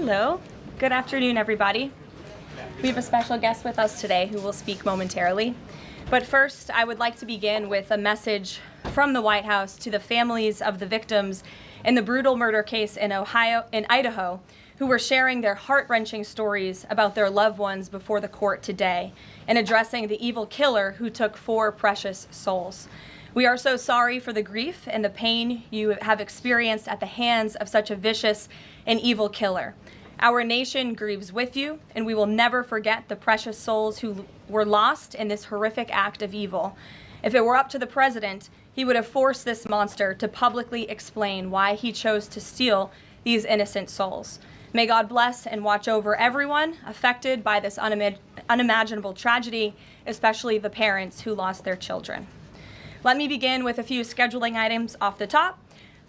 Hello. Good afternoon, everybody. We have a special guest with us today who will speak momentarily. But first, I would like to begin with a message from the White House to the families of the victims in the brutal murder case in Idaho, who were sharing their heart-wrenching stories about their loved ones before the court today and addressing the evil killer who took 4 precious souls. We are so sorry for the grief and the pain you have experienced at the hands of such a vicious and evil killer. Our nation grieves with you, and we will never forget the precious souls who were lost in this horrific act of evil. If it were up to the president, he would have forced this monster to publicly explain why he chose to steal these innocent souls. May God bless and watch over everyone affected by this unimaginable tragedy, especially the parents who lost their children. Let me begin with a few scheduling items off the top.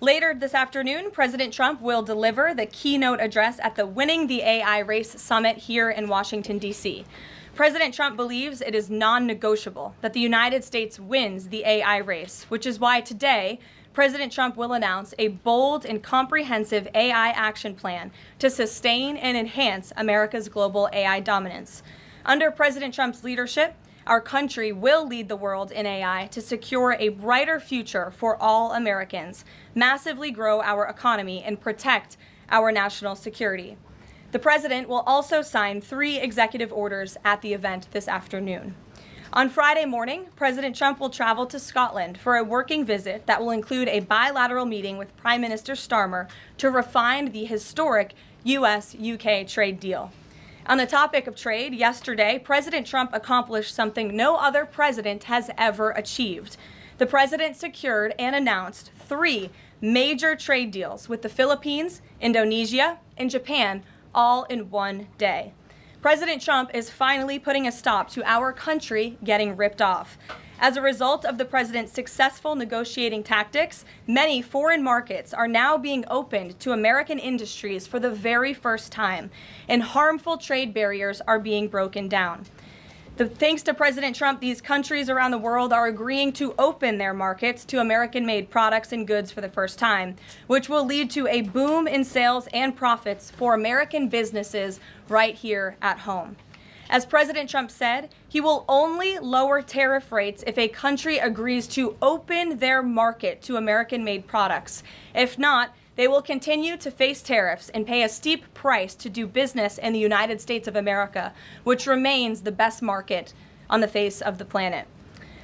Later this afternoon, President Trump will deliver the keynote address at the Winning the AI Race Summit here in Washington, D.C. President Trump believes it is non-negotiable that the United States wins the AI race, which is why today, President Trump will announce a bold and comprehensive AI action plan to sustain and enhance America's global AI dominance. Under President Trump's leadership, our country will lead the world in AI to secure a brighter future for all Americans, massively grow our economy, and protect our national security. The president will also sign 3 executive orders at the event this afternoon. On Friday morning, President Trump will travel to Scotland for a working visit that will include a bilateral meeting with Prime Minister Starmer to refine the historic U.S.-UK trade deal. On the topic of trade, yesterday, President Trump accomplished something no other president has ever achieved. The president secured and announced 3 major trade deals with the Philippines, Indonesia, and Japan, all in one day. President Trump is finally putting a stop to our country getting ripped off. As a result of the president's successful negotiating tactics, many foreign markets are now being opened to American industries for the very first time, and harmful trade barriers are being broken down. Thanks to President Trump, these countries around the world are agreeing to open their markets to American-made products and goods for the first time, which will lead to a boom in sales and profits for American businesses right here at home. As President Trump said, he will only lower tariff rates if a country agrees to open their market to American-made products. If not, they will continue to face tariffs and pay a steep price to do business in the United States of America, which remains the best market on the face of the planet.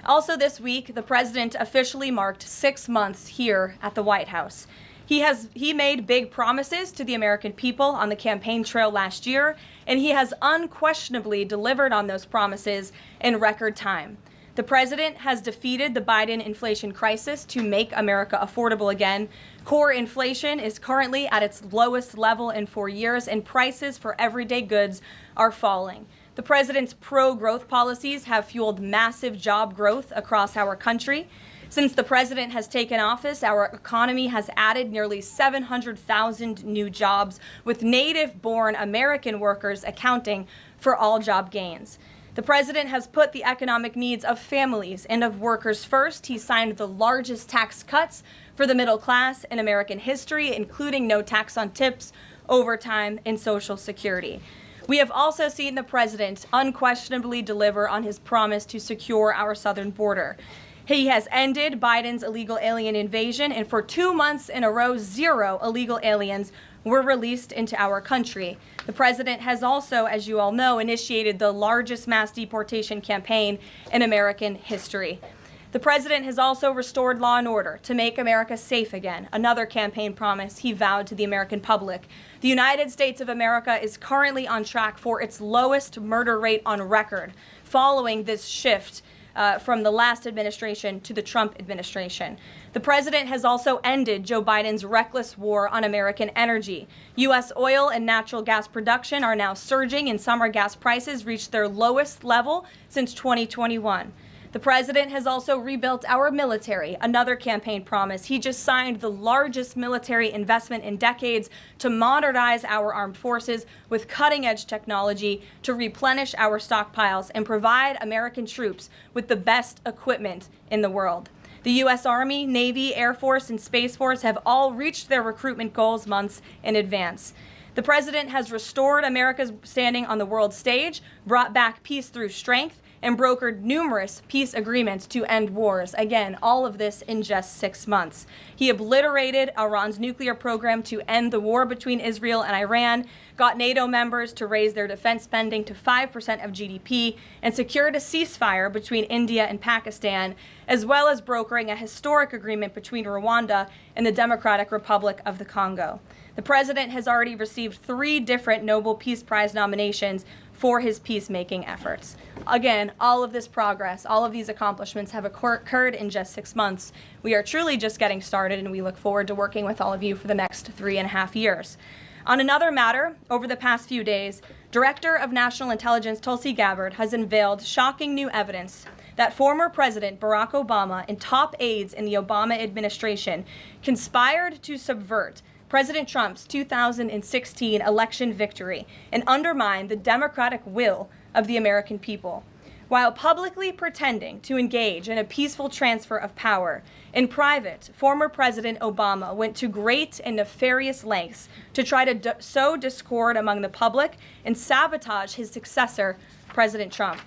Also this week, the president officially marked 6 months here at the White House. He made big promises to the American people on the campaign trail last year, and he has unquestionably delivered on those promises in record time. The president has defeated the Biden inflation crisis to make America affordable again. Core inflation is currently at its lowest level in 4 years, and prices for everyday goods are falling. The president's pro-growth policies have fueled massive job growth across our country. Since the president has taken office, our economy has added nearly 700,000 new jobs, with native-born American workers accounting for all job gains. The president has put the economic needs of families and of workers first. He signed the largest tax cuts for the middle class in American history, including no tax on tips, overtime, and Social Security. We have also seen the president unquestionably deliver on his promise to secure our southern border. He has ended Biden's illegal alien invasion, and for 2 months in a row, 0 illegal aliens were released into our country. The president has also, as you all know, initiated the largest mass deportation campaign in American history. The president has also restored law and order to make America safe again, another campaign promise he vowed to the American public. The United States of America is currently on track for its lowest murder rate on record, following this shift from the last administration to the Trump administration. The president has also ended Joe Biden's reckless war on American energy. U.S. oil and natural gas production are now surging, and summer gas prices reached their lowest level since 2021. The president has also rebuilt our military, another campaign promise. He just signed the largest military investment in decades to modernize our armed forces with cutting-edge technology to replenish our stockpiles and provide American troops with the best equipment in the world. The U.S. Army, Navy, Air Force, and Space Force have all reached their recruitment goals months in advance. The president has restored America's standing on the world stage, brought back peace through strength, and brokered numerous peace agreements to end wars. Again, all of this in just 6 months. He obliterated Iran's nuclear program to end the war between Israel and Iran, got NATO members to raise their defense spending to 5% of GDP, and secured a ceasefire between India and Pakistan, as well as brokering a historic agreement between Rwanda and the Democratic Republic of the Congo. The president has already received 3 different Nobel Peace Prize nominations for his peacemaking efforts. Again, all of this progress, all of these accomplishments have occurred in just 6 months. We are truly just getting started, and we look forward to working with all of you for the next 3.5 years. On another matter, over the past few days, Director of National Intelligence Tulsi Gabbard has unveiled shocking new evidence that former President Barack Obama and top aides in the Obama administration conspired to subvert President Trump's 2016 election victory and undermine the democratic will of the American people. While publicly pretending to engage in a peaceful transfer of power, in private, former President Obama went to great and nefarious lengths to try to sow discord among the public and sabotage his successor, President Trump.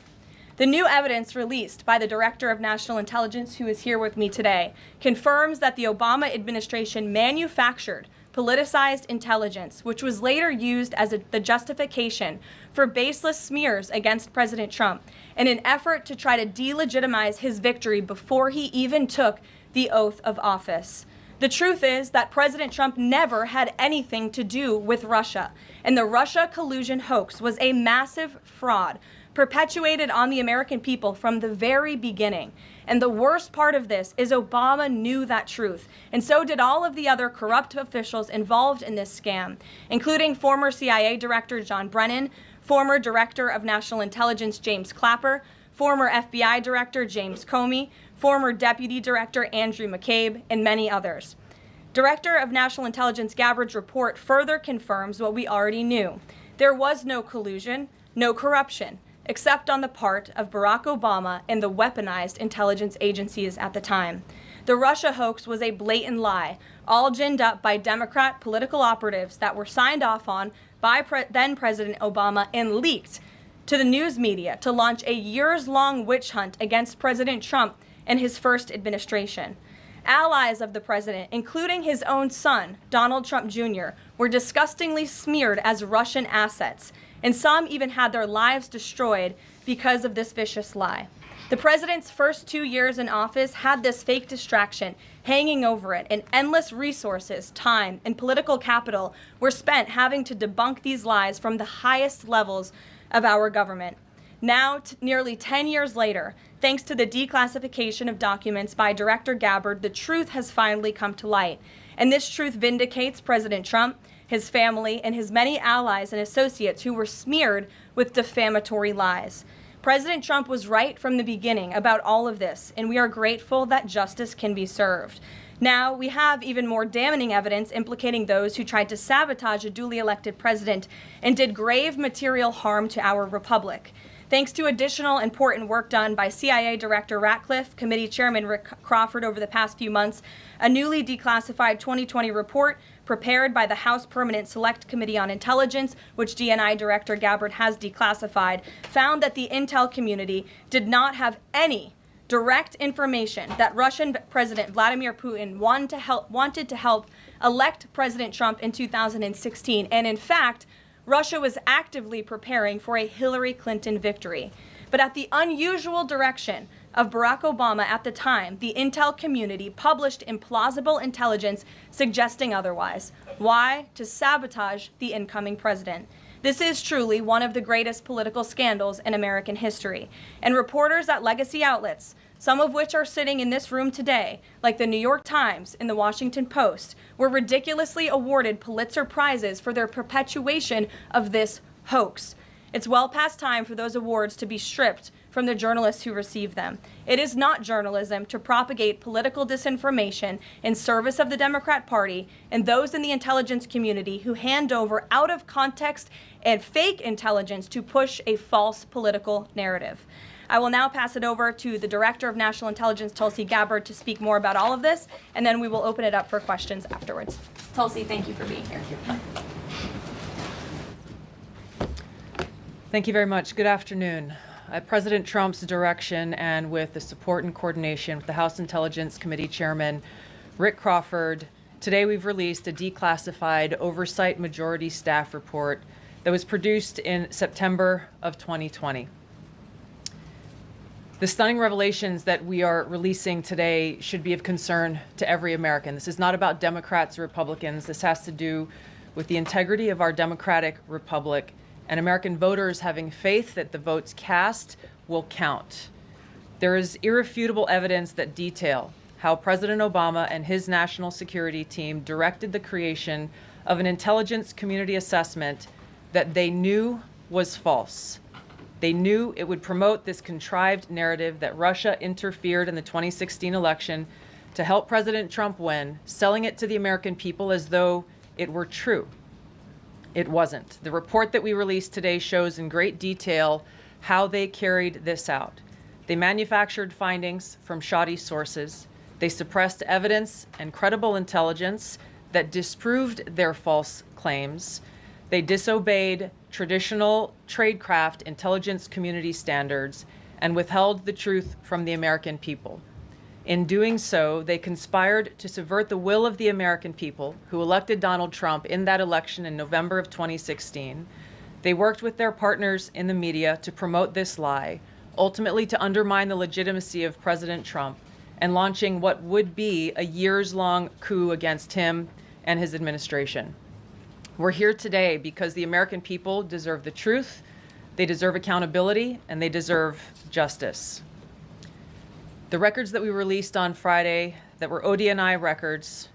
The new evidence released by the Director of National Intelligence, who is here with me today, confirms that the Obama administration manufactured politicized intelligence, which was later used as the justification for baseless smears against President Trump in an effort to try to delegitimize his victory before he even took the oath of office. The truth is that President Trump never had anything to do with Russia, and the Russia collusion hoax was a massive fraud perpetuated on the American people from the very beginning. And the worst part of this is Obama knew that truth, and so did all of the other corrupt officials involved in this scam, including former CIA Director John Brennan, former Director of National Intelligence James Clapper, former FBI Director James Comey, former Deputy Director Andrew McCabe, and many others. Director of National Intelligence Gabbard's report further confirms what we already knew. There was no collusion, no corruption, except on the part of Barack Obama and the weaponized intelligence agencies at the time. The Russia hoax was a blatant lie, all ginned up by Democrat political operatives that were signed off on by then President Obama and leaked to the news media to launch a years-long witch hunt against President Trump and his first administration. Allies of the president, including his own son, Donald Trump Jr., were disgustingly smeared as Russian assets, and some even had their lives destroyed because of this vicious lie. The president's first 2 years in office had this fake distraction hanging over it, and endless resources, time, and political capital were spent having to debunk these lies from the highest levels of our government. Now, nearly 10 years later, thanks to the declassification of documents by Director Gabbard, the truth has finally come to light. And this truth vindicates President Trump, his family, and his many allies and associates who were smeared with defamatory lies. President Trump was right from the beginning about all of this, and we are grateful that justice can be served. Now, we have even more damning evidence implicating those who tried to sabotage a duly elected president and did grave material harm to our republic. Thanks to additional important work done by CIA Director Ratcliffe, Committee Chairman Rick Crawford over the past few months, a newly declassified 2020 report prepared by the House Permanent Select Committee on Intelligence, which DNI Director Gabbard has declassified, found that the intel community did not have any direct information that Russian President Vladimir Putin wanted to help elect President Trump in 2016, and in fact, Russia was actively preparing for a Hillary Clinton victory. But at the unusual direction of Barack Obama at the time, the intel community published implausible intelligence suggesting otherwise. Why? To sabotage the incoming president. This is truly one of the greatest political scandals in American history. And reporters at legacy outlets, some of which are sitting in this room today, like the New York Times and the Washington Post, were ridiculously awarded Pulitzer Prizes for their perpetuation of this hoax. It's well past time for those awards to be stripped from the journalists who receive them. It is not journalism to propagate political disinformation in service of the Democrat Party and those in the intelligence community who hand over out of context and fake intelligence to push a false political narrative. I will now pass it over to the Director of National Intelligence, Tulsi Gabbard, to speak more about all of this, and then we will open it up for questions afterwards. Tulsi, thank you for being here. Thank you very much. Good afternoon. At President Trump's direction and with the support and coordination with the House Intelligence Committee Chairman Rick Crawford, today we've released a declassified Oversight Majority Staff report that was produced in September of 2020. The stunning revelations that we are releasing today should be of concern to every American. This is not about Democrats or Republicans. This has to do with the integrity of our democratic republic and American voters having faith that the votes cast will count. There is irrefutable evidence that detail how President Obama and his national security team directed the creation of an intelligence community assessment that they knew was false. They knew it would promote this contrived narrative that Russia interfered in the 2016 election to help President Trump win, selling it to the American people as though it were true. It wasn't. The report that we released today shows in great detail how they carried this out. They manufactured findings from shoddy sources. They suppressed evidence and credible intelligence that disproved their false claims. They disobeyed traditional tradecraft intelligence community standards and withheld the truth from the American people. In doing so, they conspired to subvert the will of the American people who elected Donald Trump in that election in November of 2016. They worked with their partners in the media to promote this lie, ultimately to undermine the legitimacy of President Trump and launching what would be a years-long coup against him and his administration. We're here today because the American people deserve the truth, they deserve accountability, and they deserve justice. The records that we released on Friday that were ODNI records,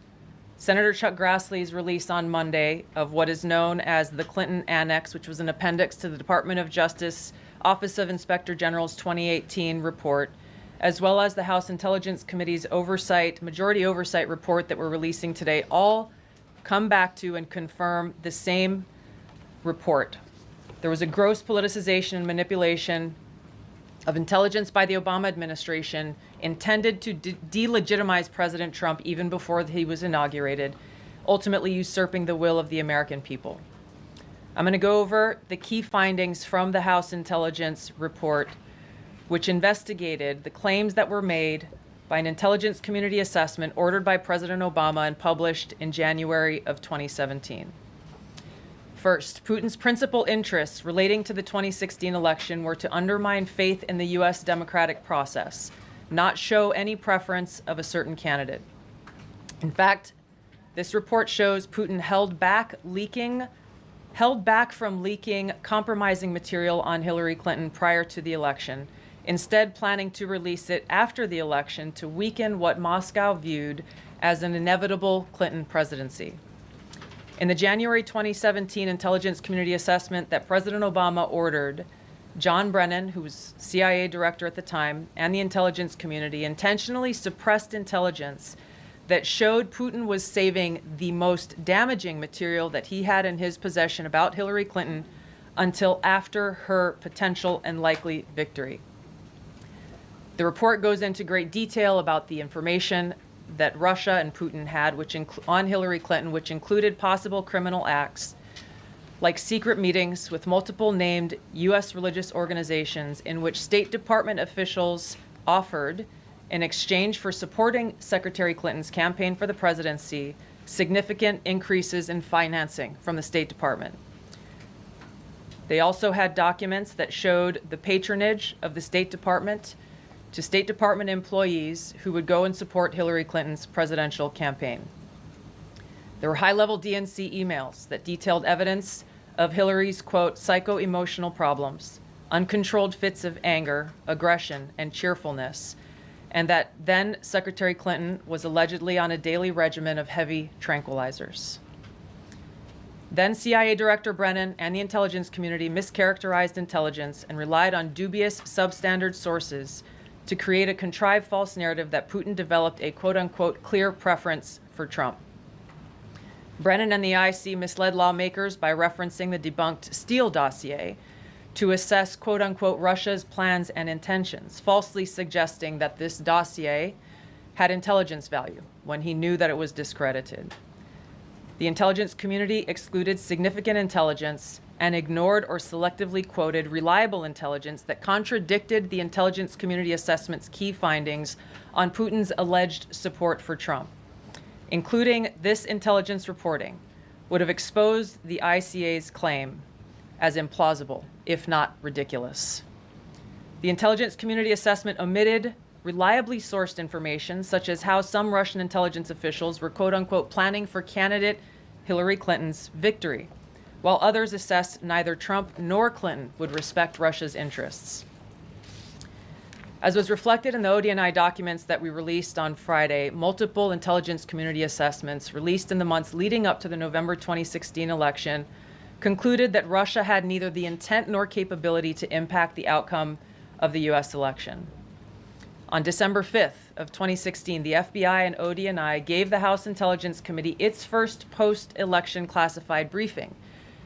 Senator Chuck Grassley's release on Monday of what is known as the Clinton Annex, which was an appendix to the Department of Justice Office of Inspector General's 2018 report, as well as the House Intelligence Committee's majority oversight report that we're releasing today, all come back to and confirm the same report. There was a gross politicization and manipulation of intelligence by the Obama administration intended to delegitimize President Trump even before he was inaugurated, ultimately usurping the will of the American people. I'm going to go over the key findings from the House Intelligence report, which investigated the claims that were made by an intelligence community assessment ordered by President Obama and published in January of 2017. First, Putin's principal interests relating to the 2016 election were to undermine faith in the U.S. democratic process, not show any preference of a certain candidate. In fact, this report shows Putin held back from leaking compromising material on Hillary Clinton prior to the election, instead planning to release it after the election to weaken what Moscow viewed as an inevitable Clinton presidency. In the January 2017 intelligence community assessment that President Obama ordered, John Brennan, who was CIA director at the time, and the intelligence community intentionally suppressed intelligence that showed Putin was saving the most damaging material that he had in his possession about Hillary Clinton until after her potential and likely victory. The report goes into great detail about the information that Russia and Putin had on Hillary Clinton, which included possible criminal acts like secret meetings with multiple named U.S. religious organizations in which State Department officials offered, in exchange for supporting Secretary Clinton's campaign for the presidency, significant increases in financing from the State Department. They also had documents that showed the patronage of the State Department to State Department employees who would go and support Hillary Clinton's presidential campaign. There were high-level DNC emails that detailed evidence of Hillary's, quote, psycho-emotional problems, uncontrolled fits of anger, aggression, and cheerfulness, and that then Secretary Clinton was allegedly on a daily regimen of heavy tranquilizers. Then CIA Director Brennan and the intelligence community mischaracterized intelligence and relied on dubious substandard sources to create a contrived false narrative that Putin developed a quote-unquote clear preference for Trump. Brennan and the IC misled lawmakers by referencing the debunked Steele dossier to assess quote-unquote Russia's plans and intentions, falsely suggesting that this dossier had intelligence value when he knew that it was discredited. The intelligence community excluded significant intelligence and ignored or selectively quoted reliable intelligence that contradicted the intelligence community assessment's key findings on Putin's alleged support for Trump. Including this intelligence reporting would have exposed the ICA's claim as implausible, if not ridiculous. The intelligence community assessment omitted reliably sourced information, such as how some Russian intelligence officials were quote-unquote planning for candidate Hillary Clinton's victory, while others assessed neither Trump nor Clinton would respect Russia's interests. As was reflected in the ODNI documents that we released on Friday, multiple intelligence community assessments released in the months leading up to the November 2016 election concluded that Russia had neither the intent nor capability to impact the outcome of the U.S. election. On December 5th of 2016, the FBI and ODNI gave the House Intelligence Committee its first post-election classified briefing,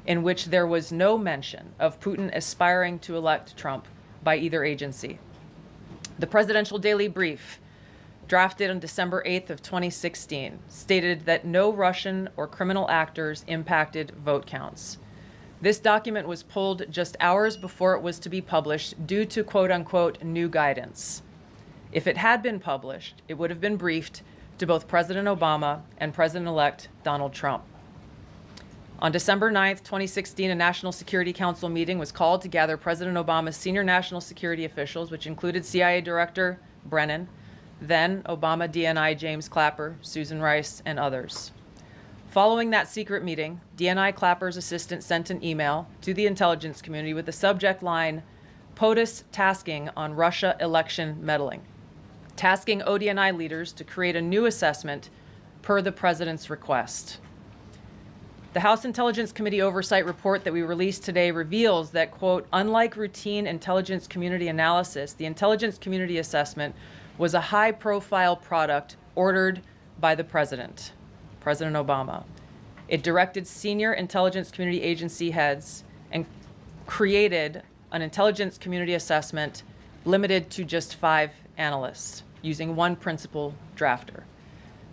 in which there was no mention of Putin aspiring to elect Trump by either agency. The Presidential Daily Brief, drafted on December 8th of 2016, stated that no Russian or criminal actors impacted vote counts. This document was pulled just hours before it was to be published due to quote-unquote new guidance. If it had been published, it would have been briefed to both President Obama and President-elect Donald Trump. On December 9th, 2016, a National Security Council meeting was called to gather President Obama's senior national security officials, which included CIA Director Brennan, then Obama DNI James Clapper, Susan Rice, and others. Following that secret meeting, DNI Clapper's assistant sent an email to the intelligence community with the subject line, POTUS tasking on Russia election meddling, tasking ODNI leaders to create a new assessment per the president's request. The House Intelligence Committee Oversight Report that we released today reveals that, quote, unlike routine intelligence community analysis, the intelligence community assessment was a high-profile product ordered by the president, President Obama. It directed senior intelligence community agency heads and created an intelligence community assessment limited to just 5 analysts using one principal drafter.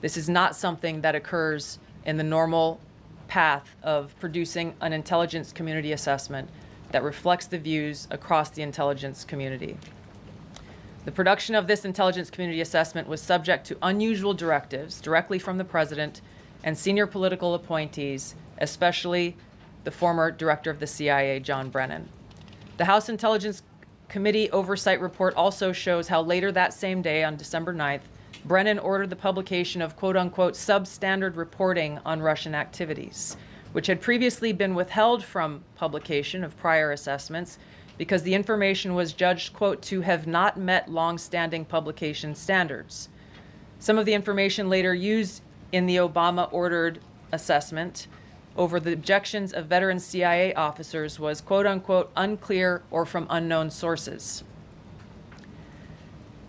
This is not something that occurs in the normal path of producing an intelligence community assessment that reflects the views across the intelligence community. The production of this intelligence community assessment was subject to unusual directives directly from the president and senior political appointees, especially the former director of the CIA, John Brennan. The House Intelligence Committee Oversight Report also shows how later that same day, on December 9th, Brennan ordered the publication of quote-unquote substandard reporting on Russian activities, which had previously been withheld from publication of prior assessments because the information was judged, quote, to have not met long-standing publication standards. Some of the information later used in the Obama-ordered assessment over the objections of veteran CIA officers was, quote-unquote, unclear or from unknown sources.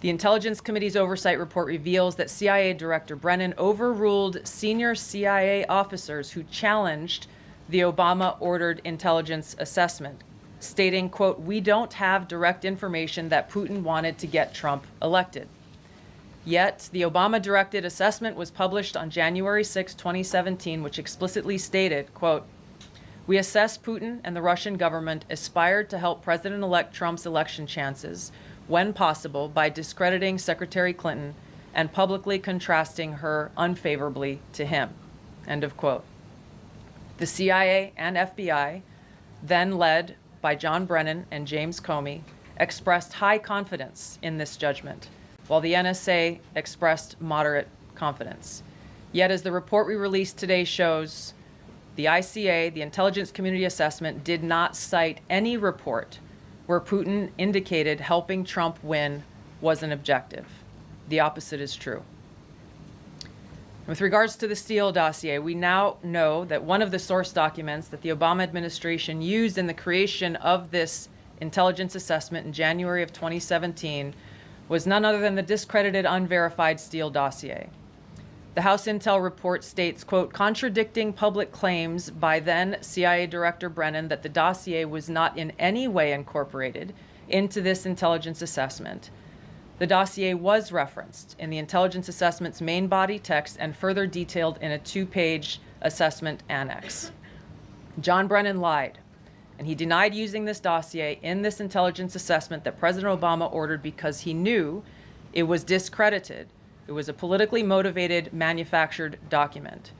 The Intelligence Committee's oversight report reveals that CIA Director Brennan overruled senior CIA officers who challenged the Obama-ordered intelligence assessment, stating, quote, we don't have direct information that Putin wanted to get Trump elected. Yet, the Obama-directed assessment was published on January 6, 2017, which explicitly stated, quote, we assess Putin and the Russian government aspired to help President-elect Trump's election chances when possible by discrediting Secretary Clinton and publicly contrasting her unfavorably to him, end of quote. The CIA and FBI, then led by John Brennan and James Comey, expressed high confidence in this judgment, while the NSA expressed moderate confidence. Yet, as the report we released today shows, the ICA, the Intelligence Community Assessment, did not cite any report where Putin indicated helping Trump win was an objective. The opposite is true. With regards to the Steele dossier, we now know that one of the source documents that the Obama administration used in the creation of this intelligence assessment in January of 2017 was none other than the discredited, unverified Steele dossier. The House Intel report states, quote, contradicting public claims by then CIA Director Brennan that the dossier was not in any way incorporated into this intelligence assessment. The dossier was referenced in the intelligence assessment's main body text and further detailed in a 2-page assessment annex. John Brennan lied And he denied using this dossier in this intelligence assessment that President Obama ordered because he knew it was discredited. It was a politically motivated, manufactured document.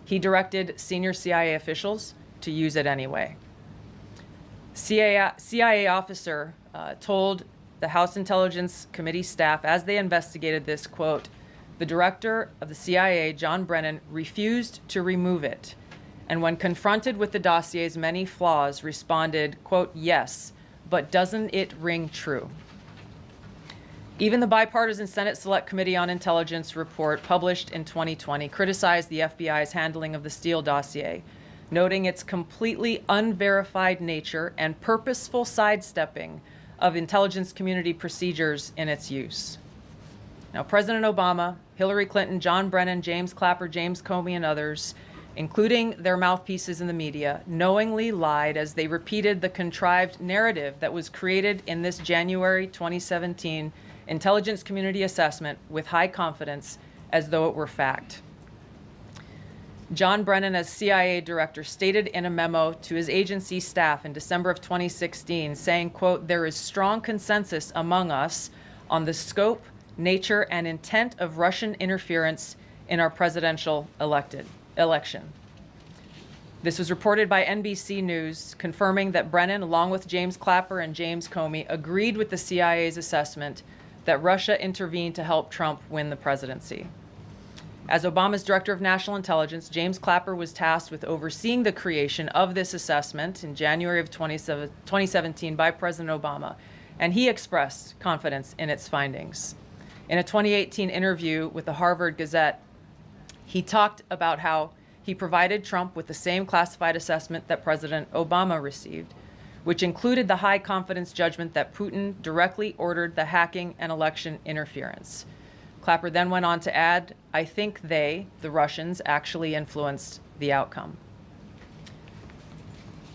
He directed senior CIA officials to use it anyway. CIA officer told the House Intelligence Committee staff as they investigated this, quote, "The director of the CIA, John Brennan, refused to remove it, and when confronted with the dossier's many flaws, responded, quote, 'Yes, but doesn't it ring true?'" Even the bipartisan Senate Select Committee on Intelligence report published in 2020 criticized the FBI's handling of the Steele dossier, noting its completely unverified nature and purposeful sidestepping of intelligence community procedures in its use. Now, President Obama, Hillary Clinton, John Brennan, James Clapper, James Comey, and others, including their mouthpieces in the media, knowingly lied as they repeated the contrived narrative that was created in this January 2017 intelligence community assessment with high confidence as though it were fact. John Brennan, as CIA director, stated in a memo to his agency staff in December of 2016, saying, quote, "There is strong consensus among us on the scope, nature, and intent of Russian interference in our presidential election." This was reported by NBC News, confirming that Brennan, along with James Clapper and James Comey, agreed with the CIA's assessment that Russia intervened to help Trump win the presidency. As Obama's director of national intelligence, James Clapper was tasked with overseeing the creation of this assessment in January of 2017 by President Obama, and he expressed confidence in its findings. In a 2018 interview with the Harvard Gazette, he talked about how he provided Trump with the same classified assessment that President Obama received, which included the high confidence judgment that Putin directly ordered the hacking and election interference. Clapper then went on to add, "I think they, the Russians, actually influenced the outcome."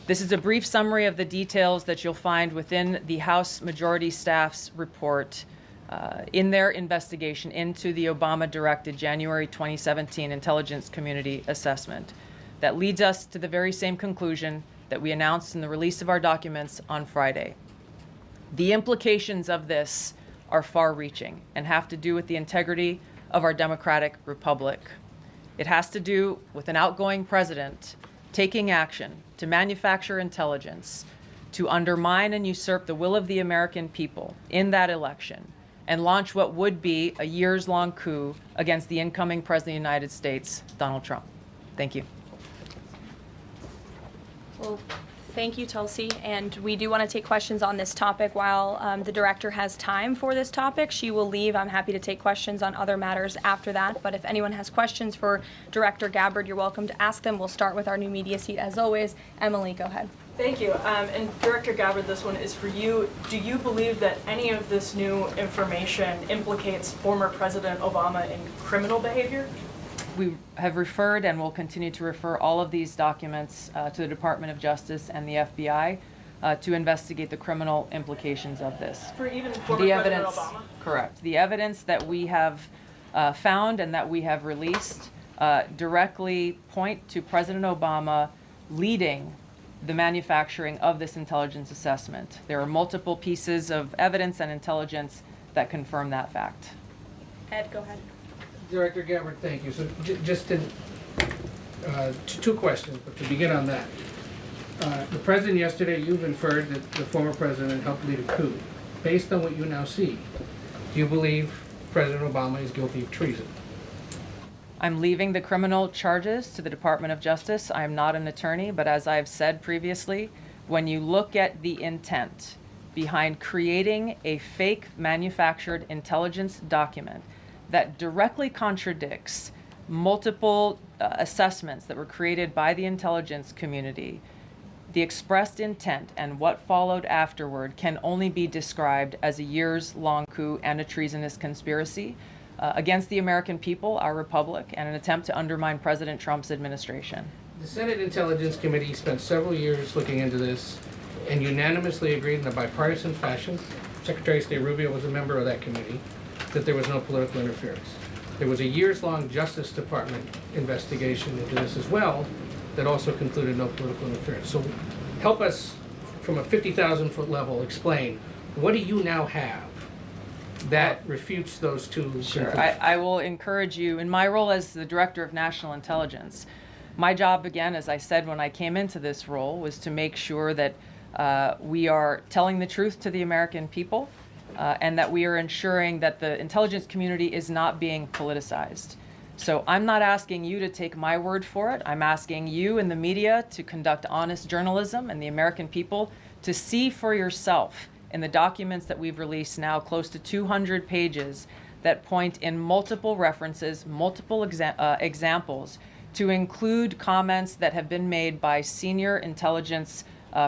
This is a brief summary of the details that you'll find within the House Majority Staff's report in their investigation into the Obama-directed January 2017 intelligence community assessment that leads us to the very same conclusion that we announced in the release of our documents on Friday. The implications of this are far-reaching and have to do with the integrity of our democratic republic. It has to do with an outgoing president taking action to manufacture intelligence, to undermine and usurp the will of the American people in that election, and launch what would be a years-long coup against the incoming President of the United States, Donald Trump. Thank you. Well, thank you, Tulsi. And we do want to take questions on this topic while the director has time for this topic. She will leave. I'm happy to take questions on other matters after that. But if anyone has questions for Director Gabbard, you're welcome to ask them. We'll start with our new media seat as always. Emily, go ahead. Thank you. And Director Gabbard, this one is for you. Do you believe that any of this new information implicates former President Obama in criminal behavior? We have referred and will continue to refer all of these documents to the Department of Justice and the FBI to investigate the criminal implications of this. For even former President Obama? Correct. The evidence that we have found and that we have released directly point to President Obama leading the manufacturing of this intelligence assessment. There are multiple pieces of evidence and intelligence that confirm that fact. Ed, go ahead. Director Gabbard, thank you. So just two questions, but to begin on that. The President yesterday, you've inferred that the former President helped lead a coup. Based on what you now see, do you believe President Obama is guilty of treason? I'm leaving the criminal charges to the Department of Justice. I am not an attorney, but as I've said previously, when you look at the intent behind creating a fake manufactured intelligence document that directly contradicts multiple assessments that were created by the intelligence community, the expressed intent and what followed afterward can only be described as a years-long coup and a treasonous conspiracy against the American people, our republic, and an attempt to undermine President Trump's administration. The Senate Intelligence Committee spent several years looking into this and unanimously agreed in a bipartisan fashion, Secretary of State Rubio was a member of that committee, that there was no political interference. There was a years-long Justice Department investigation into this as well that also concluded no political interference. So help us from a 50,000-foot level, explain, what do you now have that refutes those two conclusions? I will encourage you, in my role as the Director of National Intelligence, my job, again, as I said when I came into this role, was to make sure that we are telling the truth to the American people and that we are ensuring that the intelligence community is not being politicized. So I'm not asking you to take my word for it. I'm asking you and the media to conduct honest journalism and the American people to see for yourself in the documents that we've released now, close to 200 pages, that point in multiple references, multiple examples, to include comments that have been made by senior intelligence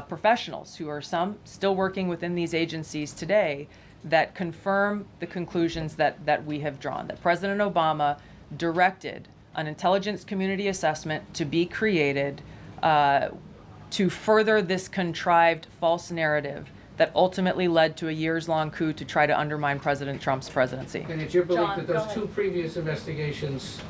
professionals, who are some still working within these agencies today, that confirm the conclusions that we have drawn, that President Obama directed an intelligence community assessment to be created to further this contrived false narrative that ultimately led to a years-long coup to try to undermine President Trump's presidency. And it's your belief John, that go those ahead. two previous investigations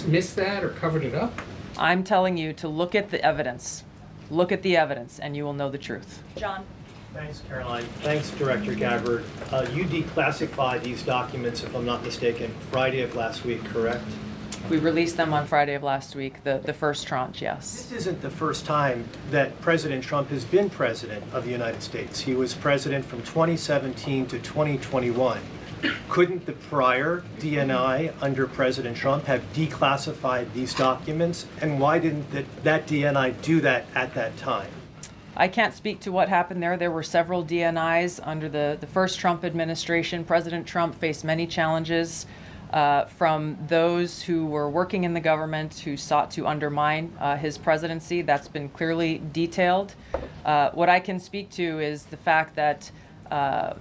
missed that or covered it up? I'm telling you to look at the evidence. Look at the evidence, and you will know the truth. John. Thanks, Caroline. Thanks, Director Gabbard. You declassified these documents, if I'm not mistaken, Friday of last week, correct? We released them on Friday of last week, the first tranche, yes. This isn't the first time that President Trump has been president of the United States. He was president from 2017 to 2021. Couldn't the prior DNI under President Trump have declassified these documents? And why didn't that DNI do that at that time? I can't speak to what happened there. There were several DNIs under the first Trump administration. President Trump faced many challenges from those who were working in the government who sought to undermine his presidency. That's been clearly detailed. What I can speak to is the fact that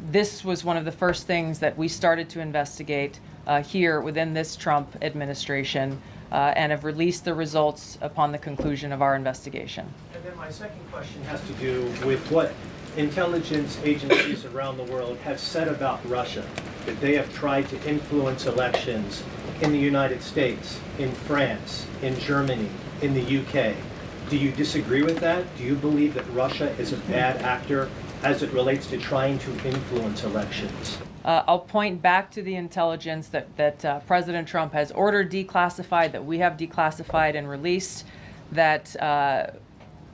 this was one of the first things that we started to investigate here within this Trump administration and have released the results upon the conclusion of our investigation. And then my second question has to do with what intelligence agencies around the world have said about Russia, that they have tried to influence elections in the United States, in France, in Germany, in the UK. Do you disagree with that? Do you believe that Russia is a bad actor as it relates to trying to influence elections? I'll point back to the intelligence that President Trump has ordered declassified, that we have declassified and released, that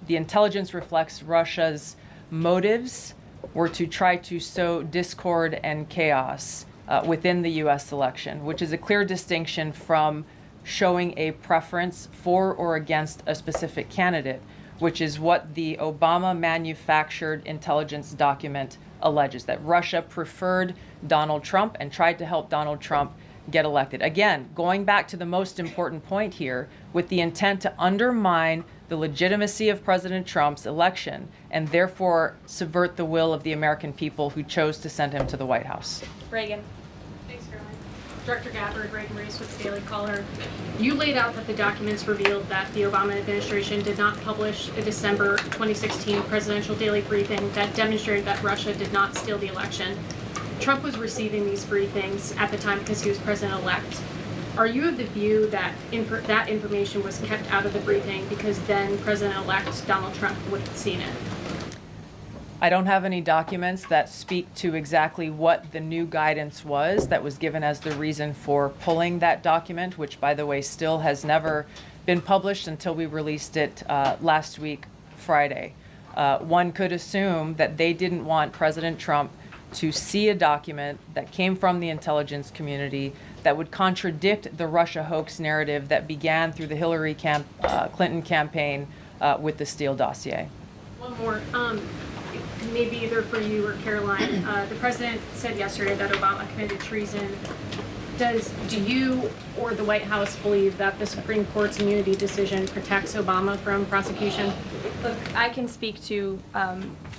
the intelligence reflects Russia's motives were to try to sow discord and chaos within the U.S. election, which is a clear distinction from showing a preference for or against a specific candidate, which is what the Obama manufactured intelligence document alleges, that Russia preferred Donald Trump and tried to help Donald Trump get elected. Again, going back to the most important point here, with the intent to undermine the legitimacy of President Trump's election and therefore subvert the will of the American people who chose to send him to the White House. Reagan. Thanks, Caroline. Director Gabbard, Reagan Reese with the Daily Caller. You laid out that the documents revealed that the Obama administration did not publish a December 2016 presidential daily briefing that demonstrated that Russia did not steal the election. Trump was receiving these briefings at the time because he was president-elect. Are you of the view that that information was kept out of the briefing because then President-elect Donald Trump would have seen it? I don't have any documents that speak to exactly what the new guidance was that was given as the reason for pulling that document, which, by the way, still has never been published until we released it last week, Friday. One could assume that they didn't want President Trump to see a document that came from the intelligence community that would contradict the Russia hoax narrative that began through the Hillary Clinton campaign with the Steele dossier. One more. Maybe either for you or Caroline. The president said yesterday that Obama committed treason. Do you or the White House believe that the Supreme Court's immunity decision protects Obama from prosecution? Look, I can speak to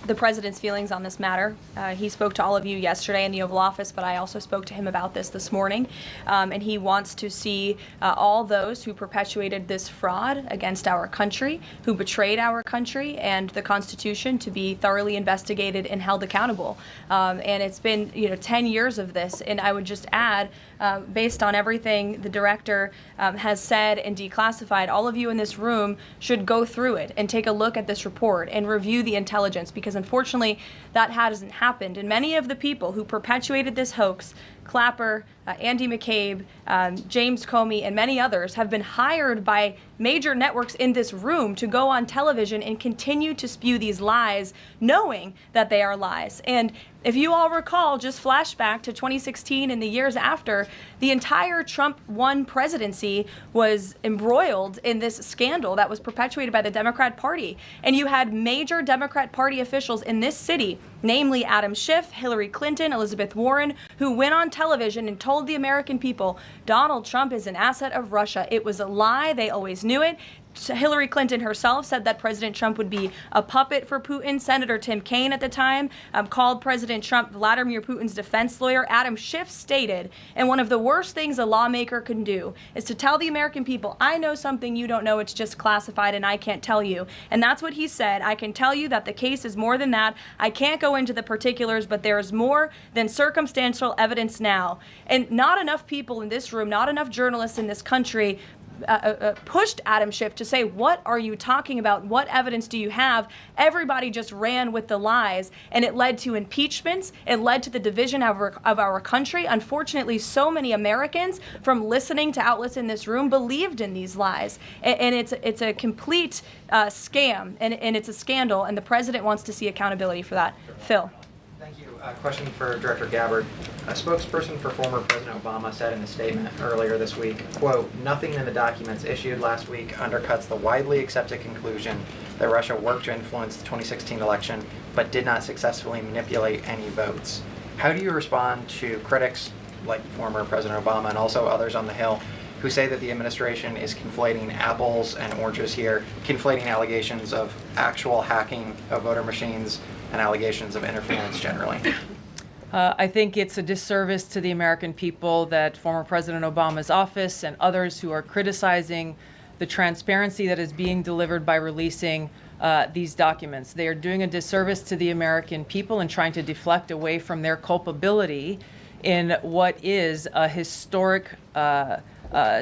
the president's feelings on this matter. He spoke to all of you yesterday in the Oval Office, but I also spoke to him about this morning. And he wants to see all those who perpetuated this fraud against our country, who betrayed our country and the Constitution, to be thoroughly investigated and held accountable. And it's been 10 years of this. And I would just add based on everything the director has said and declassified, all of you in this room should go through it and take a look at this report and review the intelligence, because unfortunately that hasn't happened. And many of the people who perpetuated this hoax, Clapper, Andy McCabe, James Comey, and many others, have been hired by major networks in this room to go on television and continue to spew these lies, knowing that they are lies. And if you all recall, just flashback to 2016 and the years after, the entire Trump 1 presidency was embroiled in this scandal that was perpetuated by the Democrat Party. And you had major Democrat Party officials in this city, namely Adam Schiff, Hillary Clinton, Elizabeth Warren, who went on television and told the American people Donald Trump is an asset of Russia. It was a lie. They always knew it. Hillary Clinton herself said that President Trump would be a puppet for Putin. Senator Tim Kaine at the time called President Trump Vladimir Putin's defense lawyer. Adam Schiff stated, and one of the worst things a lawmaker can do is to tell the American people, I know something you don't know, it's just classified and I can't tell you. And that's what he said. I can tell you that the case is more than that. I can't go into the particulars, but there is more than circumstantial evidence now. And not enough people in this room, not enough journalists in this country pushed Adam Schiff to say, what are you talking about? What evidence do you have? Everybody just ran with the lies, and it led to impeachments. It led to the division of our country. Unfortunately, so many Americans, from listening to outlets in this room, believed in these lies. And it's a complete scam, and it's a scandal, and the president wants to see accountability for that. Phil. Thank you. Question for Director Gabbard. A spokesperson for former President Obama said in a statement earlier this week, quote, nothing in the documents issued last week undercuts the widely accepted conclusion that Russia worked to influence the 2016 election, but did not successfully manipulate any votes. How do you respond to critics like former President Obama and also others on the Hill who say that the administration is conflating apples and oranges here, conflating allegations of actual hacking of voter machines and allegations of interference generally? I think it's a disservice to the American people that former President Obama's office and others who are criticizing the transparency that is being delivered by releasing these documents. They are doing a disservice to the American people and trying to deflect away from their culpability in what is a historic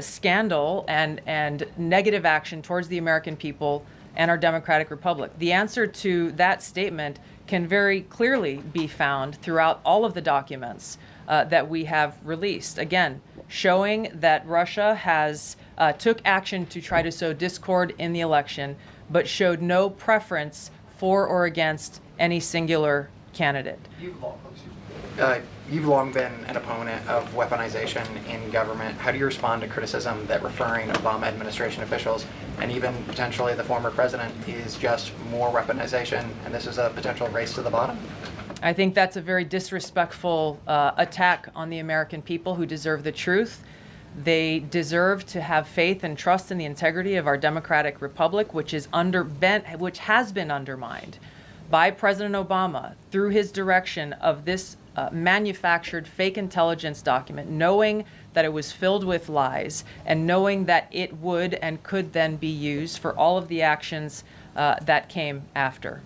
scandal and negative action towards the American people and our democratic republic. The answer to that statement can very clearly be found throughout all of the documents that we have released. Again, showing that Russia has took action to try to sow discord in the election, but showed no preference for or against any singular candidate. You've long been an opponent of weaponization in government. How do you respond to criticism that referring Obama administration officials and even potentially the former president is just more weaponization and this is a potential race to the bottom? I think that's a very disrespectful attack on the American people who deserve the truth. They deserve to have faith and trust in the integrity of our democratic republic, which has been undermined by President Obama through his direction of this manufactured fake intelligence document, knowing that it was filled with lies and knowing that it would and could then be used for all of the actions that came after.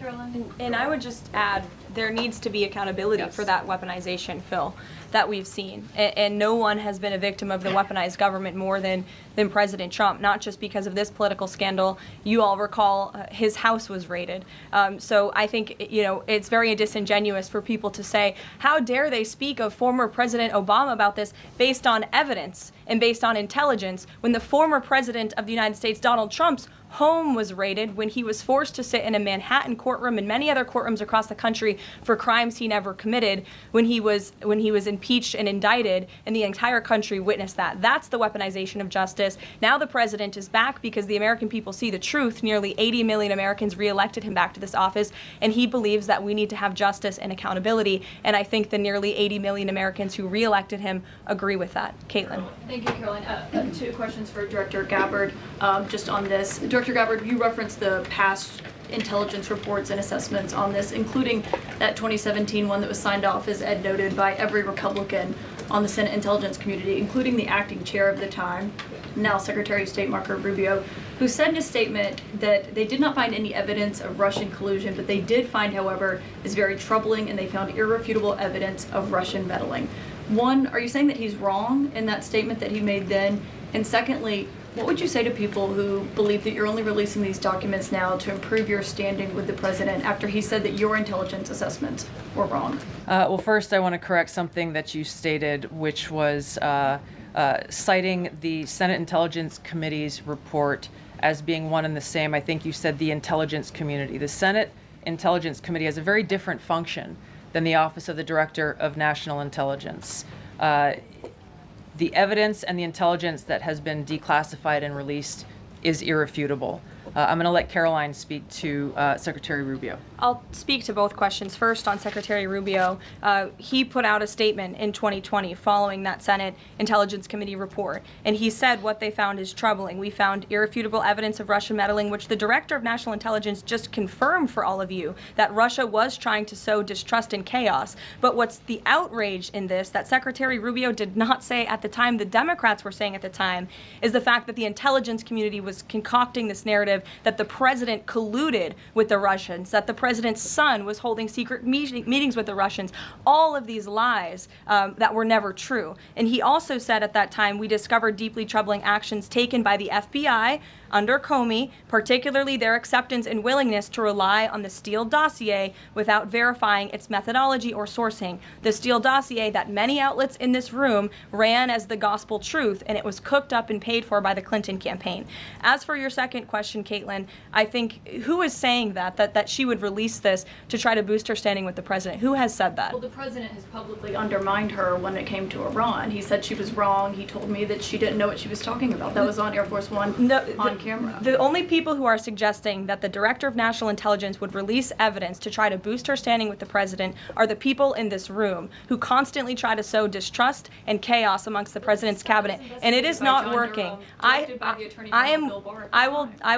Karoline, and I would just add, there needs to be accountability for that weaponization, Phil, that we've seen. And no one has been a victim of the weaponized government more than President Trump, not just because of this political scandal. You all recall his house was raided. So I think, it's very disingenuous for people to say, how dare they speak of former President Obama about this based on evidence and based on intelligence, when the former president of the United States, Donald Trump's home was raided, when he was forced to sit in a Manhattan courtroom and many other courtrooms across the country for crimes he never committed, when he was impeached and indicted, and the entire country witnessed that. That's the weaponization of justice. Now the president is back because the American people see the truth. Nearly 80 million Americans reelected him back to this office, and he believes that we need to have justice and accountability. And I think the nearly 80 million Americans who reelected him agree with that. Caitlin. Thank you, Caroline. Two questions for Director Gabbard just on this. Director Gabbard, you referenced the past intelligence reports and assessments on this, including that 2017 one that was signed off, as Ed noted, by every Republican on the Senate Intelligence Community, including the acting chair of the time, now Secretary of State Marco Rubio, who said in a statement that they did not find any evidence of Russian collusion, but they did find, however, is very troubling, and they found irrefutable evidence of Russian meddling. One, are you saying that he's wrong in that statement that he made then? And secondly, what would you say to people who believe that you're only releasing these documents now to improve your standing with the president after he said that your intelligence assessments were wrong? Well, first, I want to correct something that you stated, which was citing the Senate Intelligence Committee's report as being one and the same. I think you said the intelligence community. The Senate Intelligence Committee has a very different function than the Office of the Director of National Intelligence. The evidence and the intelligence that has been declassified and released is irrefutable. I'm going to let Karoline speak to Secretary Rubio. I'll speak to both questions. First, on Secretary Rubio, he put out a statement in 2020 following that Senate Intelligence Committee report, and he said what they found is troubling. We found irrefutable evidence of Russian meddling, which the Director of National Intelligence just confirmed for all of you, that Russia was trying to sow distrust and chaos. But what's the outrage in this that Secretary Rubio did not say at the time, the Democrats were saying at the time, is the fact that the intelligence community was concocting this narrative that the president colluded with the Russians, that the president's son was holding secret meetings with the Russians, all of these lies that were never true. And he also said at that time, we discovered deeply troubling actions taken by the FBI under Comey, particularly their acceptance and willingness to rely on the Steele dossier without verifying its methodology or sourcing. The Steele dossier that many outlets in this room ran as the gospel truth, and it was cooked up and paid for by the Clinton campaign. As for your second question, Caitlin, I think who is saying that she would release this to try to boost her standing with the president? Who has said that? Well, the president has publicly undermined her when it came to Iran. He said she was wrong. He told me that she didn't know what she was talking about. That was on Air Force One on camera. The only people who are suggesting that the Director of National Intelligence would release evidence to try to boost her standing with the president are the people in this room who constantly try to sow distrust and chaos amongst the president's cabinet, and it is not working. I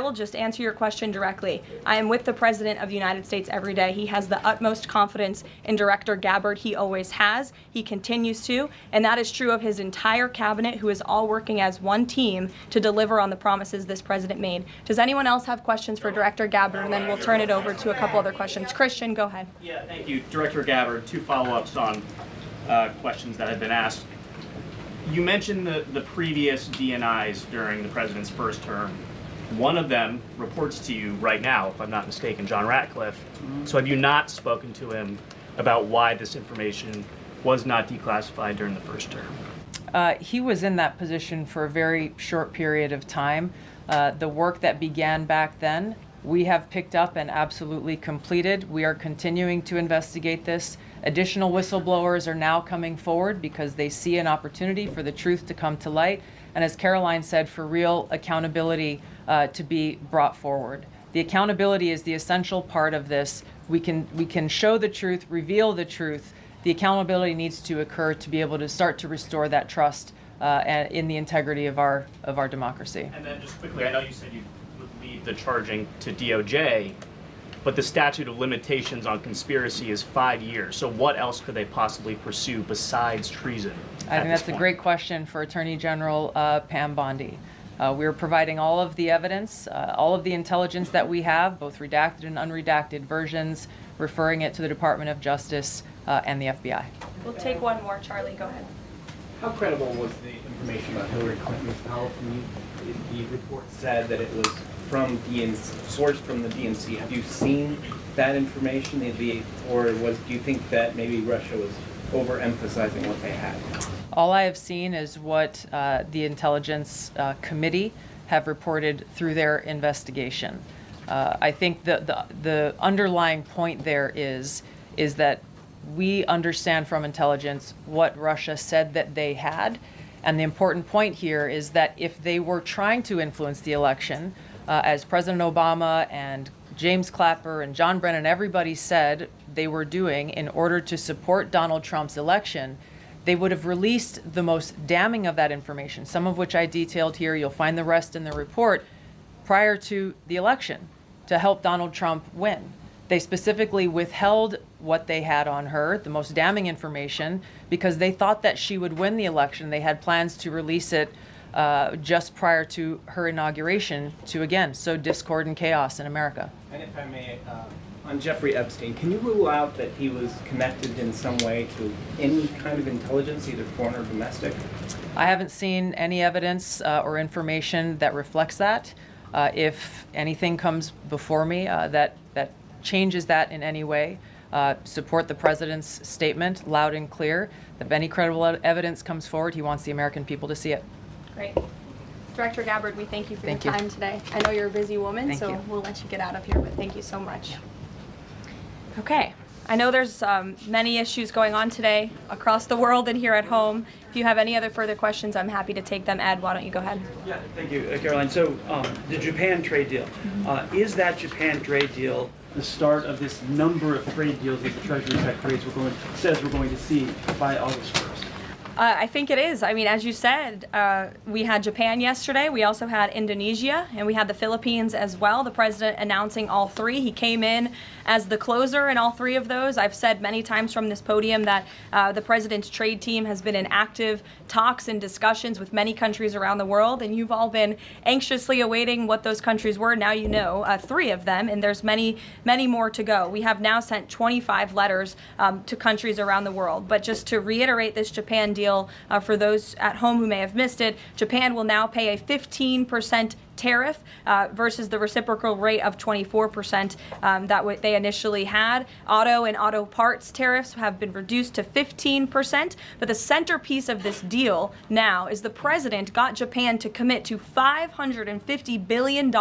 will just answer your question directly. I am with the President of the United States every day. He has the utmost confidence in Director Gabbard. He always has. He continues to, and that is true of his entire cabinet, who is all working as one team to deliver on the promises this president made. Does anyone else have questions for Director Gabbard? And then we'll turn it over to a couple other questions. Christian, go ahead. Yeah, thank you. Director Gabbard, two follow-ups on questions that have been asked. You mentioned the previous DNIs during the president's first term. One of them reports to you right now, if I'm not mistaken, John Ratcliffe. So have you not spoken to him about why this information was not declassified during the first term? He was in that position for a very short period of time. The work that began back then, we have picked up and absolutely completed. We are continuing to investigate this. Additional whistleblowers are now coming forward because they see an opportunity for the truth to come to light. And as Karoline said, for real accountability to be brought forward. The accountability is the essential part of this. We can show the truth, reveal the truth. The accountability needs to occur to be able to start to restore that trust in the integrity of our democracy. And then just quickly, I know you said you would leave the charging to DOJ, but the statute of limitations on conspiracy is 5 years. So what else could they possibly pursue besides treason? I think that's a great question for Attorney General Pam Bondi. We're providing all of the evidence, all of the intelligence that we have, both redacted and unredacted versions, referring it to the Department of Justice and the FBI. We'll take one more. Charlie, go ahead. How credible was the information about Hillary Clinton's power from you? The report said that it was from sourced from the DNC. Have you seen that information, or do you think that maybe Russia was overemphasizing what they had? All I have seen is what the Intelligence Committee have reported through their investigation. I think the underlying point there is that we understand from intelligence what Russia said that they had. And the important point here is that if they were trying to influence the election, as President Obama and James Clapper and John Brennan, everybody said they were doing in order to support Donald Trump's election, they would have released the most damning of that information, some of which I detailed here. You'll find the rest in the report, prior to the election to help Donald Trump win. They specifically withheld what they had on her, the most damning information, because they thought that she would win the election. They had plans to release it just prior to her inauguration to, again, sow discord and chaos in America. And if I may, On Jeffrey Epstein, can you rule out that he was connected in some way to any kind of intelligence, either foreign or domestic? I haven't seen any evidence or information that reflects that. If anything comes before me that changes that in any way, support the president's statement loud and clear. If any credible evidence comes forward, he wants the American people to see it. Great. Director Gabbard, we thank you for your Thank you. time today. I know you're a busy woman, Thank so you. we'll let you get out of here, but thank you so much. Okay. I know there's many issues going on today across the world and here at home. If you have any other further questions, I'm happy to take them. Ed, why don't you go ahead? Yeah, thank you, Caroline. So the Japan trade deal, is that Japan trade deal the start of this number of trade deals that the Treasury Secretary says we're going to see by August 1st? I think it is. I mean, as you said, we had Japan yesterday. We also had Indonesia, and we had the Philippines as well. The president announcing all three. He came in as the closer in all three of those. I've said many times from this podium that the president's trade team has been in active talks and discussions with many countries around the world, and you've all been anxiously awaiting what those countries were. Now you know three of them, and there's many, many more to go. We have now sent 25 letters to countries around the world. But just to reiterate this Japan deal, for those at home who may have missed it, Japan will now pay a 15% tariff versus the reciprocal rate of 24% that they initially had. Auto and auto parts tariffs have been reduced to 15%, but the centerpiece of this deal now is the president got Japan to commit to $550 billion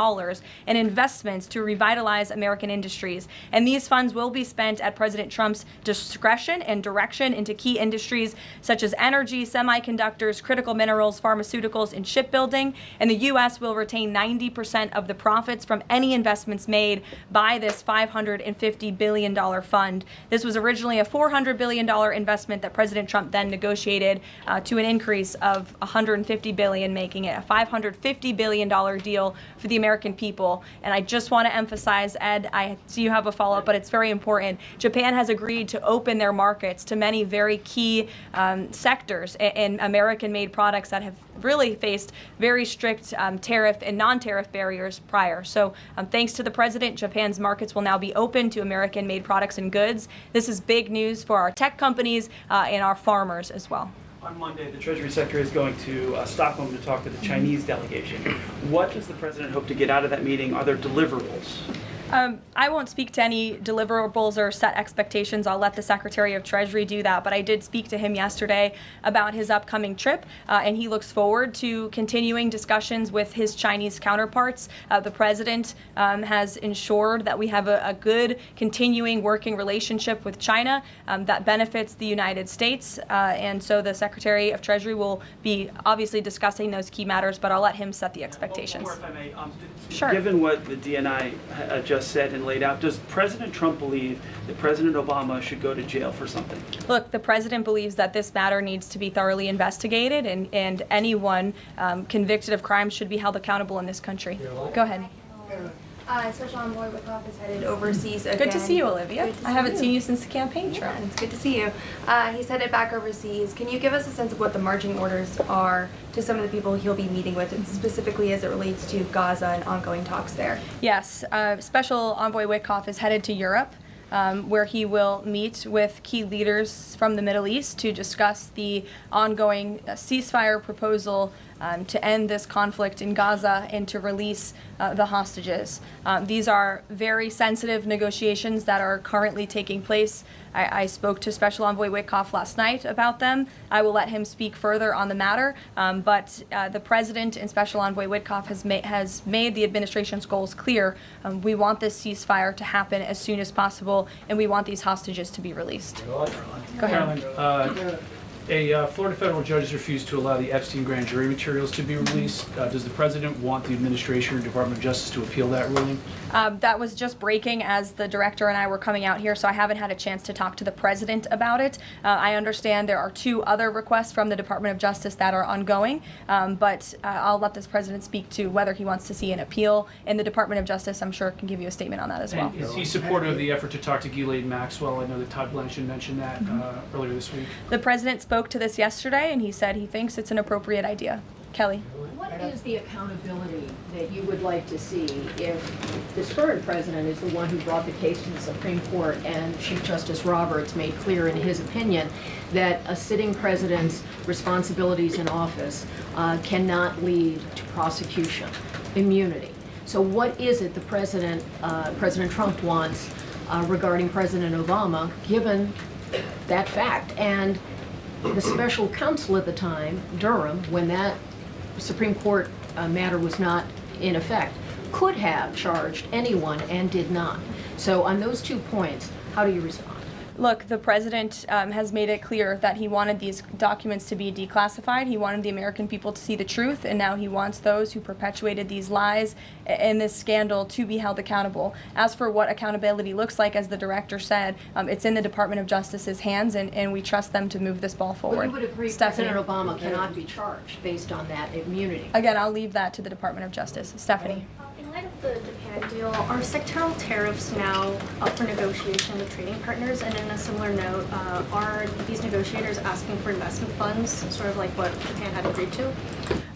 in investments to revitalize American industries. And these funds will be spent at President Trump's discretion and direction into key industries such as energy, semiconductors, critical minerals, pharmaceuticals, and shipbuilding. And the U.S. will retain 90% of the profits from any investments made by this $550 billion fund. This was originally a $400 billion investment that President Trump then negotiated to an increase of $150 billion, making it a $550 billion deal for the American people. And I just want to emphasize, Ed, I see you have a follow-up, but it's very important. Japan has agreed to open their markets to many very key sectors in American-made products that have really faced very strict tariff and non-tariff barriers prior. So thanks to the president, Japan's markets will now be open to American-made products and goods. This is big news for our tech companies and our farmers as well. On Monday, the Treasury Secretary is going to Stockholm to talk to the Chinese delegation. What does the president hope to get out of that meeting? Are there deliverables? I won't speak to any deliverables or set expectations. I'll let the Secretary of Treasury do that. But I did speak to him yesterday about his upcoming trip, and he looks forward to continuing discussions with his Chinese counterparts. The president has ensured that we have a good continuing working relationship with China that benefits the United States. And so the Secretary of Treasury will be obviously discussing those key matters, but I'll let him set the expectations. One more, if I may. Sure. Given what the DNI just said and laid out, does President Trump believe that President Obama should go to jail for something? Look, the president believes that this matter needs to be thoroughly investigated, and anyone convicted of crime should be held accountable in this country. Go ahead. Special Envoy Wickoff is headed overseas again. Good to see you, Olivia. Good to I haven't see seen you since the campaign trail. Yeah, it's good to see you. He's headed back overseas. Can you give us a sense of what the marching orders are to some of the people he'll be meeting with, and specifically as it relates to Gaza and ongoing talks there? Yes, Special Envoy Wickoff is headed to Europe, where he will meet with key leaders from the Middle East to discuss the ongoing ceasefire proposal to end this conflict in Gaza and to release the hostages. These are very sensitive negotiations that are currently taking place. I spoke to Special Envoy Wickoff last night about them. I will let him speak further on the matter, but the President and Special Envoy Wickoff has made the administration's goals clear. We want this ceasefire to happen as soon as possible, and we want these hostages to be released. Go ahead. Caroline, a Florida federal judge has refused to allow the Epstein grand jury materials to be released. Does the president want the administration or Department of Justice to appeal that ruling? That was just breaking as the director and I were coming out here, so I haven't had a chance to talk to the president about it. I understand there are 2 other requests from the Department of Justice that are ongoing, but I'll let this president speak to whether he wants to see an appeal in the Department of Justice. I'm sure can give you a statement on that as well. And is he supportive of the effort to talk to Ghislaine Maxwell? I know that Todd Blanchard mentioned that earlier this week. The president spoke to this yesterday, and he said he thinks it's an appropriate idea. Kelly. What is the accountability that you would like to see if this current president is the one who brought the case to the Supreme Court and Chief Justice Roberts made clear in his opinion that a sitting president's responsibilities in office cannot lead to prosecution, immunity? So what is it the President Trump wants regarding President Obama, given that fact? And the special counsel at the time, Durham, when that Supreme Court matter was not in effect, could have charged anyone and did not. So on those 2 points, how do you respond? Look, the president has made it clear that he wanted these documents to be declassified. He wanted the American people to see the truth, and now he wants those who perpetuated these lies and this scandal to be held accountable. As for what accountability looks like, as the director said, it's in the Department of Justice's hands, and we trust them to move this ball forward. Well, you would agree President Obama cannot be charged based on that immunity. Again, I'll leave that to the Department of Justice. Stephanie. In light of the Japan deal, are sectoral tariffs now up for negotiation with trading partners? And in a similar note, are these negotiators asking for investment funds, sort of like what Japan had agreed to?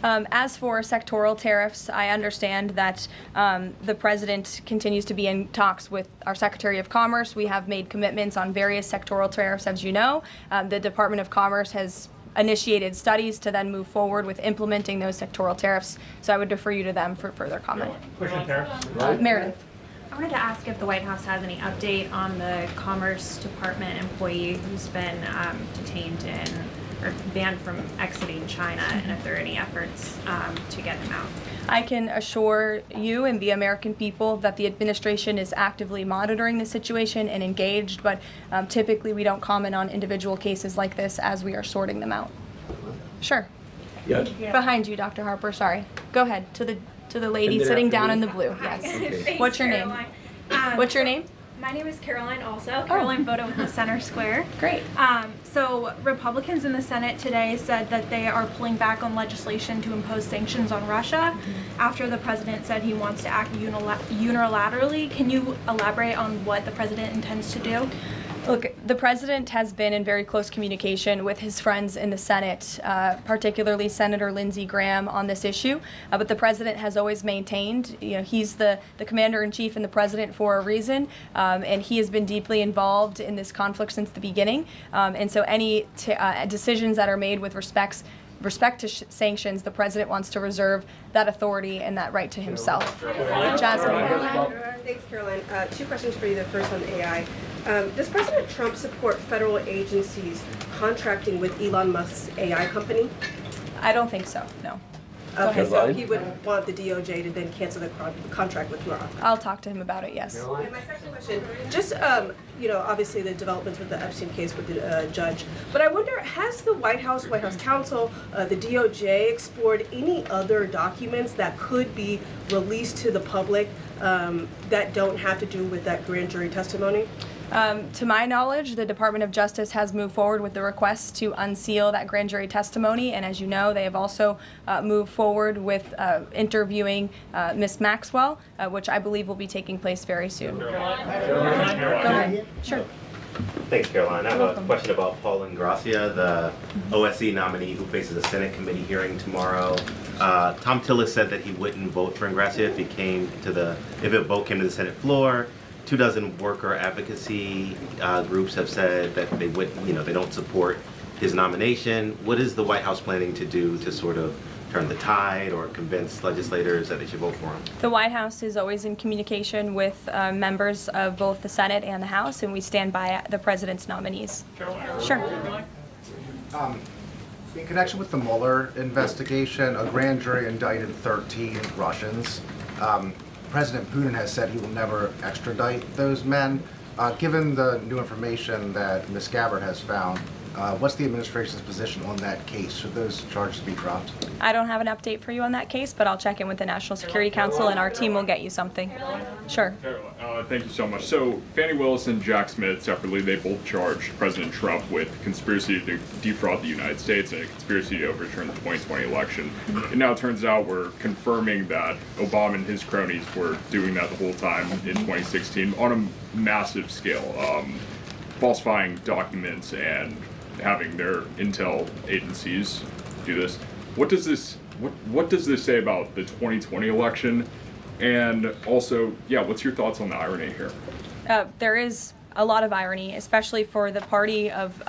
As for sectoral tariffs, I understand that the president continues to be in talks with our Secretary of Commerce. We have made commitments on various sectoral tariffs, as you know. The Department of Commerce has initiated studies to then move forward with implementing those sectoral tariffs. So I would defer you to them for further comment. Meredith. I wanted to ask if the White House has any update on the Commerce Department employee who's been detained or banned from exiting China, and if there are any efforts to get him out. I can assure you and the American people that the administration is actively monitoring the situation and engaged, but typically we don't comment on individual cases like this as we are sorting them out. Sure. Yes. Behind you, Dr. Harper, sorry. Go ahead, to the lady sitting down in the blue. Yes. Okay. What's your name? What's your name? My name is Caroline also. Caroline Boda with the Center Square. Great. So Republicans in the Senate today said that they are pulling back on legislation to impose sanctions on Russia after the president said he wants to act unilaterally. Can you elaborate on what the president intends to do? Look, the president has been in very close communication with his friends in the Senate, particularly Senator Lindsey Graham, on this issue. But the president has always maintained, he's the commander-in-chief and the president for a reason, and he has been deeply involved in this conflict since the beginning. And so any decisions that are made with respect to sanctions, the president wants to reserve that authority and that right to himself. Jasmine. Thanks, Caroline. 2 questions for you. The first on AI. Does President Trump support federal agencies contracting with Elon Musk's AI company? I don't think so, no. Okay, so he would want the DOJ to then cancel the contract with Roth. I'll talk to him about it, yes. And my second question, just, obviously the developments with the Epstein case with the judge, but I wonder, has the White House counsel, the DOJ explored any other documents that could be released to the public that don't have to do with that grand jury testimony? To my knowledge, the Department of Justice has moved forward with the request to unseal that grand jury testimony, and as you know, they have also moved forward with interviewing Ms. Maxwell, which I believe will be taking place very soon. Go ahead. Sure. Thanks, Caroline. I have a question about Paul Ingrassia, the OSC nominee who faces a Senate committee hearing tomorrow. Tom Tillis said that he wouldn't vote for Ingrassia if a vote came to the Senate floor. 24 worker advocacy groups have said that they don't support his nomination. What is the White House planning to do to sort of turn the tide or convince legislators that they should vote for him? The White House is always in communication with members of both the Senate and the House, and we stand by the president's nominees. Sure. In connection with the Mueller investigation, a grand jury indicted 13 Russians. President Putin has said he will never extradite those men. Given the new information that Ms. Gabbard has found, what's the administration's position on that case? Should those charges be dropped? I don't have an update for you on that case, but I'll check in with the National Security Council and our team will get you something. Sure. Thank you so much. So Fani Willis and Jack Smith separately, they both charged President Trump with conspiracy to defraud the United States and a conspiracy to overturn the 2020 election. It now turns out we're confirming that Obama and his cronies were doing that the whole time in 2016 on a massive scale, falsifying documents and having their intel agencies do this. What does this What does this say about the 2020 election? And also, yeah, what's your thoughts on the irony here? There is a lot of irony, especially for the party of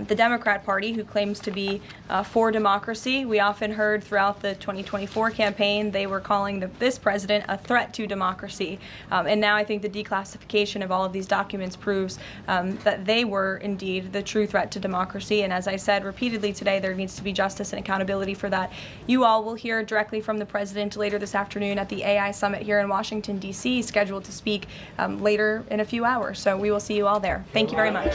the Democrat Party, who claims to be for democracy. We often heard throughout the 2024 campaign they were calling this president a threat to democracy. And now I think the declassification of all of these documents proves that they were indeed the true threat to democracy. And as I said repeatedly today, there needs to be justice and accountability for that. You all will hear directly from the president later this afternoon at the AI Summit here in Washington, D.C., scheduled to speak later in a few hours. So we will see you all there. Thank you very much.